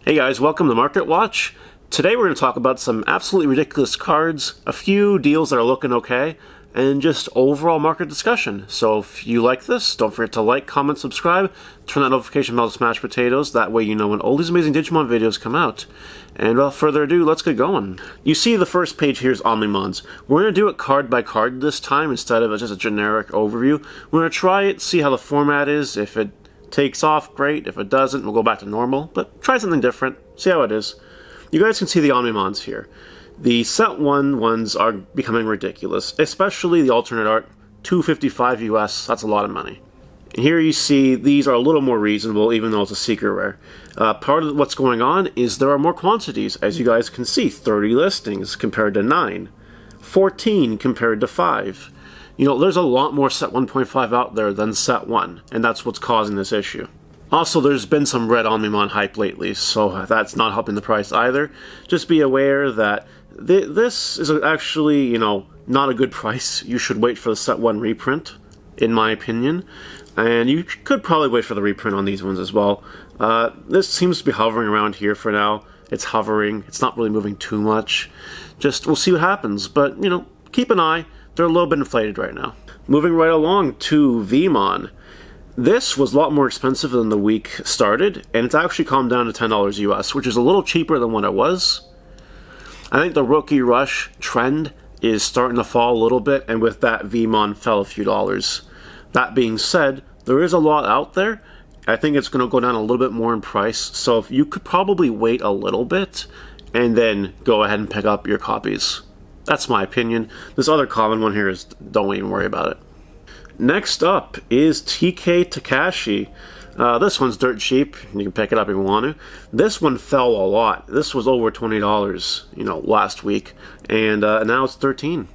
Hey guys, welcome to Market Watch. Today we're going to talk about some absolutely ridiculous cards, a few deals that are looking okay, and just overall market discussion. So if you like this, don't forget to like, comment, subscribe, turn that notification bell to smash potatoes, that way you know when all these amazing Digimon videos come out. And without further ado, let's get going. You see the first page here is Omnimods. We're going to do it card by card this time instead of just a generic overview. We're going to try it, see how the format is. If it takes off, great. If it doesn't, we'll go back to normal. But try something different. See how it is. You guys can see the Omnimods here. The set 1 ones are becoming ridiculous, especially the alternate art. $255 US, that's a lot of money. And here you see these are a little more reasonable, even though it's a secret rare. Part of what's going on is there are more quantities. As you guys can see, 30 listings compared to 9. 14 compared to 5. You know, there's a lot more set 1.5 out there than set 1, and that's what's causing this issue. Also, there's been some red Omnimon hype lately, so that's not helping the price either. Just be aware that this is actually, you know, not a good price. You should wait for the set 1 reprint, in my opinion. And you could probably wait for the reprint on these ones as well. This seems to be hovering around here for now. It's hovering. It's not really moving too much. Just, we'll see what happens. But, you know, keep an eye. They're a little bit inflated right now. Moving right along to Digimon. This was a lot more expensive than the week started, and it's actually calmed down to $10 US, which is a little cheaper than what it was. I think the Rookie Rush trend is starting to fall a little bit, and with that, Digimon fell a few dollars. That being said, there is a lot out there. I think it's going to go down a little bit more in price, so if you could probably wait a little bit, and then go ahead and pick up your copies. That's my opinion. This other common one here is don't even worry about it. Next up is Takashi. This one's dirt cheap. You can pick it up if you want to. This one fell a lot. This was over $20, you know, last week, and now it's $13.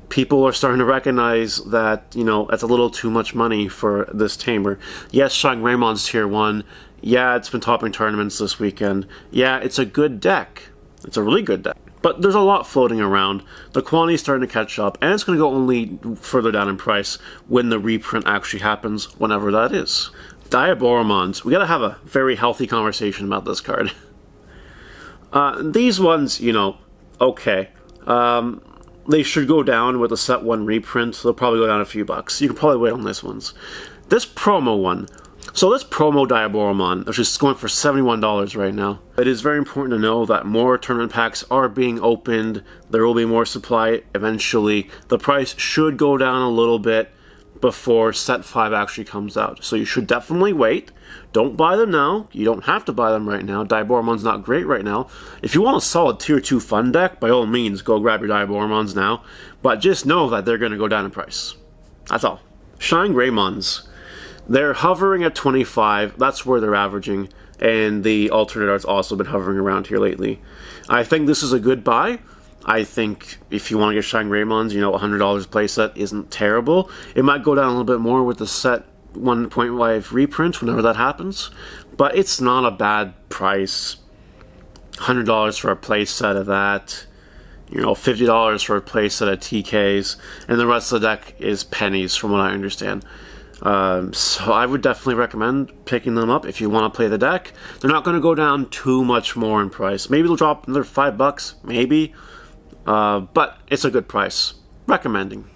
People are starting to recognize that, you know, that's a little too much money for this tamer. Yes, Gray Mon's tier 1. Yeah, it's been topping tournaments this weekend. Yeah, it's a good deck. It's a really good deck. But there's a lot floating around. The quantity's starting to catch up, and it's going to go only further down in price when the reprint actually happens, whenever that is. Diaboromons. We gotta have a very healthy conversation about this card. These ones, you know, okay. They should go down with the set 1 reprint. They'll probably go down a few bucks. You can probably wait on this ones. This promo one. So this promo Diaboromon, which is going for $71 right now. It is very important to know that more tournament packs are being opened. There will be more supply eventually. The price should go down a little bit before set 5 actually comes out. So you should definitely wait. Don't buy them now. You don't have to buy them right now. Diaboromon's not great right now. If you want a solid tier 2 fun deck, by all means, go grab your Diaboromons now. But just know that they're going to go down in price. That's all. Gray Mons. They're hovering at 25. That's where they're averaging. And the alternate art's also been hovering around here lately. I think this is a good buy. I think if you want to get Gray Mons, you know, $100 playset isn't terrible. It might go down a little bit more with the set 1.5 reprint whenever that happens. But it's not a bad price. $100 for a playset of that. You know, $50 for a playset of TKs. And the rest of the deck is pennies from what I understand. So I would definitely recommend picking them up if you want to play the deck. They're not going to go down too much more in price. Maybe they'll drop another $5, maybe. But it's a good price. Recommending.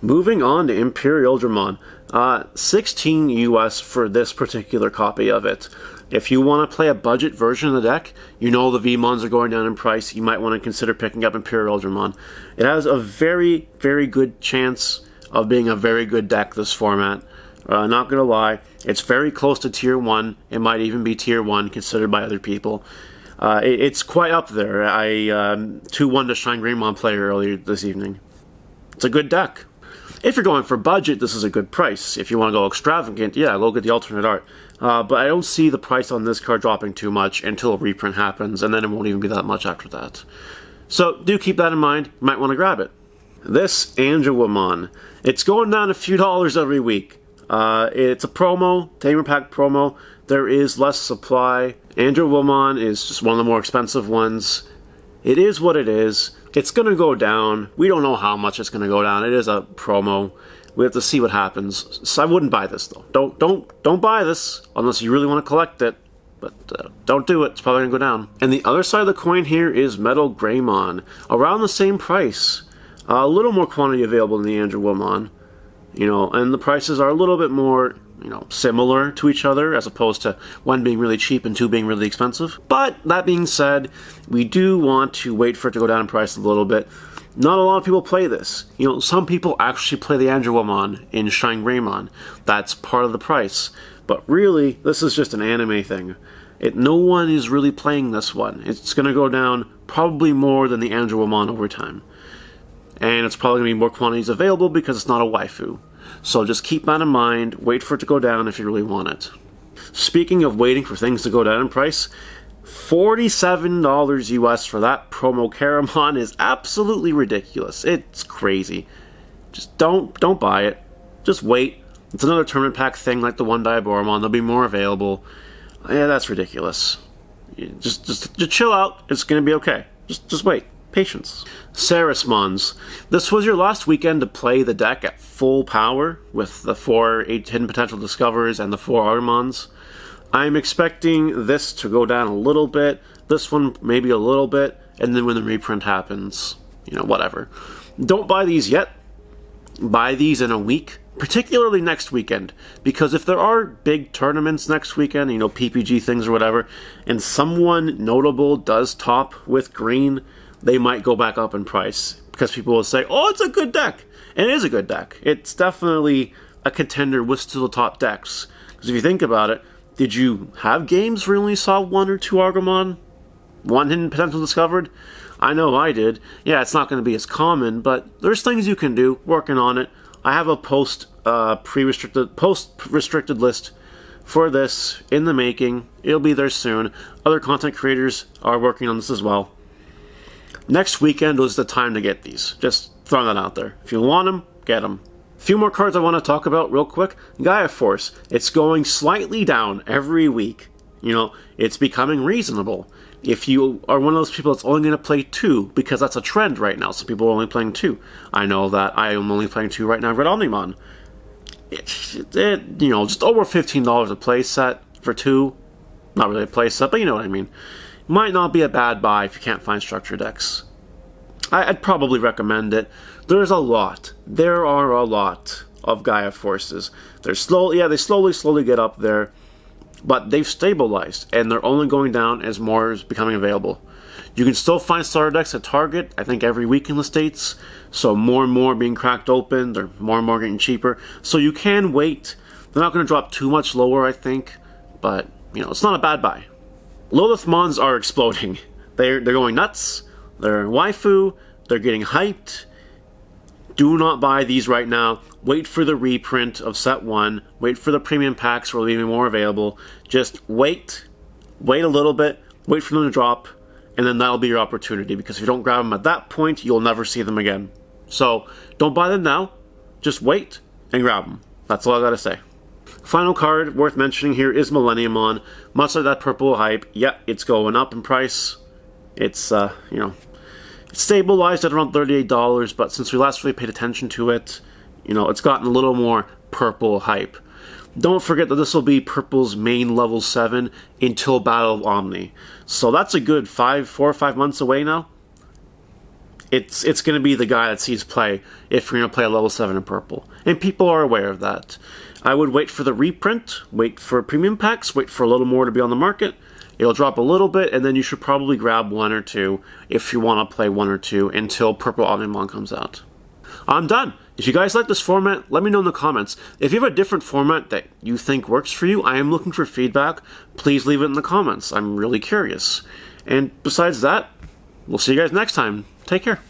Moving on to Imperial Digimon. 16 US for this particular copy of it. If you want to play a budget version of the deck, you know the Digimons are going down in price, you might want to consider picking up Imperial Digimon. It has a very, very good chance of being a very good deck, this format. Not gonna lie, it's very close to tier 1. It might even be tier 1 considered by other people. It's quite up there. I 2-1 to Gray Mon player earlier this evening. It's a good deck. If you're going for budget, this is a good price. If you want to go extravagant, yeah, go get the alternate art. But I don't see the price on this card dropping too much until a reprint happens, and then it won't even be that much after that. So do keep that in mind. You might want to grab it. This Digimon. It's going down a few dollars every week. It's a promo, Tamer Pack promo. There is less supply. Digimon is just one of the more expensive ones. It is what it is. It's going to go down. We don't know how much it's going to go down. It is a promo. We have to see what happens. So I wouldn't buy this though. Don't buy this unless you really want to collect it. but don't do it. It's probably going to go down. And the other side of the coin here is Metal Gray Mon. Around the same price. A little more quantity available than the Andrewomon. And the prices are a little bit more, similar to each other, as opposed to one being really cheap and two being really expensive. But that being said, we do want to wait for it to go down in price a little bit. Not a lot of people play this. Some people actually play the Andrewomon in Shine Greymon. That's part of the price. But really, this is just an anime thing. No one is really playing this one. It's going to go down probably more than the Andrewomon over time. And it's probably going to be more quantities available because it's not a waifu. So just keep that in mind. Wait for it to go down if you really want it. Speaking of waiting for things to go down in price, $47 US for that promo Caramon is absolutely ridiculous. It's crazy. Just don't buy it. Just wait. It's another tournament pack thing like the one Diaboromon. There'll be more available. Yeah, that's ridiculous. Just chill out. It's going to be okay. Just wait. Patience. Sarismons. This was your last weekend to play the deck at full power with the 4 hidden potential discoverers and the 4 Armons. I'm expecting this to go down a little bit, this one maybe a little bit, and then when the reprint happens, whatever. Don't buy these yet. Buy these in a week, particularly next weekend, because if there are big tournaments next weekend, PPG things or whatever, and someone notable does top with green, they might go back up in price, because people will say, oh, it's a good deck. And it is a good deck. It's definitely a contender with still the top decks. Because if you think about it, did you have games where you only saw 1 or 2 Argomon? 1 hidden potential discovered? I know I did. Yeah, it's not going to be as common, but there's things you can do, working on it. I have a post-restricted list for this in the making. It'll be there soon. Other content creators are working on this as well. Next weekend was the time to get these. Just throwing that out there. If you want them, get them. A few more cards I want to talk about real quick. Gaia Force. It's going slightly down every week. It's becoming reasonable. If you are one of those people that's only going to play 2, because that's a trend right now, some people are only playing 2. I know that I am only playing 2 right now. I've read Omnimon. Just over $15 a play set for 2. Not really a play set, but you know what I mean. Might not be a bad buy if you can't find structure decks. I'd probably recommend it. There are a lot of Gaia Forces. They slowly get up there, but they've stabilized, and they're only going down as more is becoming available. You can still find starter decks at Target, I think every week in the States, so more and more being cracked open, they're more and more getting cheaper, so you can wait. They're not going to drop too much lower, I think, but, it's not a bad buy. Lilithmons are exploding. They're going nuts. They're waifu. They're getting hyped. Do not buy these right now. Wait for the reprint of set 1. Wait for the premium packs where they'll be more available. Just wait. Wait a little bit. Wait for them to drop. And then that'll be your opportunity. Because if you don't grab them at that point, you'll never see them again. So, don't buy them now. Just wait and grab them. That's all I gotta say. Final card worth mentioning here is Millenniumon. Much like that purple hype, yeah, it's going up in price. It's, it's stabilized at around $38, but since we last really paid attention to it, it's gotten a little more purple hype. Don't forget that this will be Purple's main level 7 until Battle of Omni. So that's a good 4 or 5 months away now. It's going to be the guy that sees play if you're going to play a level 7 in Purple. And people are aware of that. I would wait for the reprint, wait for premium packs, wait for a little more to be on the market. It'll drop a little bit, and then you should probably grab 1 or 2 if you want to play 1 or 2 until Purple Omnimon comes out. I'm done. If you guys like this format, let me know in the comments. If you have a different format that you think works for you, I am looking for feedback. Please leave it in the comments. I'm really curious. And besides that, we'll see you guys next time. Take care.